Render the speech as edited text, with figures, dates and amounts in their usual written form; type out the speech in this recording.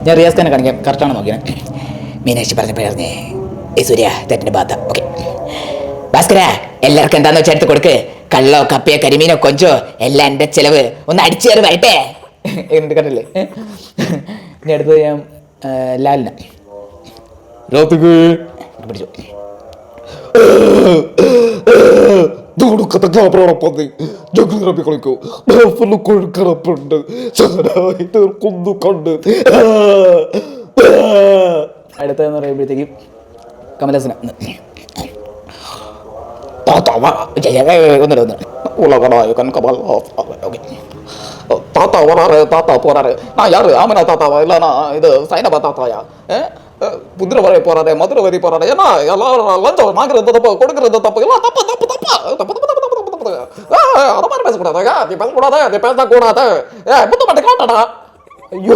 ഞാൻ റിയാസ് തന്നെ കാണിക്കാം, കറക്റ്റാണ് നോക്കിയാൽ. മീനാക്ഷി പറഞ്ഞപ്പോഴേ ഈ സൂര്യ തെറ്റിന്റെ ഭാഗത്ത. ഓക്കെ ഭാസ്കര, എല്ലാവർക്കും എന്താന്ന് വെച്ചാൽ എടുത്ത് കൊടുക്ക്. കള്ളോ കപ്പയോ കരിമീനോ കൊഞ്ചോ എല്ലാം എൻ്റെ ചെലവ്. ഒന്ന് അടിച്ചു കയറി വരട്ടെ. എന്നിട്ട് കണ്ടില്ലേ? ഇനി അടുത്തത് ഞാൻ ലാലിന പിടിച്ചു. കൊഴുക്കറപ്പുണ്ട് കൊന്നു കണ്ട്. അടുത്തതെന്ന് പറയുമ്പോഴത്തേക്കും കമലസന ഒന്നിട്ട് உலகனாய கண்கமல் ஓகே தாத்தா வராரு தாத்தா போறாரு. நான் யாரு? ஆமனா தாத்தாவா? இல்லை நான் இது சைனபா தாத்தாயா? புதிரை வரை போறாரு, மதுரை வரை போறாரு. ஏன்னா எல்லாம் லஞ்சம் வாங்குறது தப்பு, கொடுக்கறது தப்பு, எல்லாம் தப்பு தப்பு தப்பு தப்பு தப்பு தப்பு தப்பு தப்பு. அதை மாதிரி பேசக்கூடாது, நீ பேசக்கூடாது, நீ பேசக்கூடாது. புத்த மாட்டேன். ஐயோ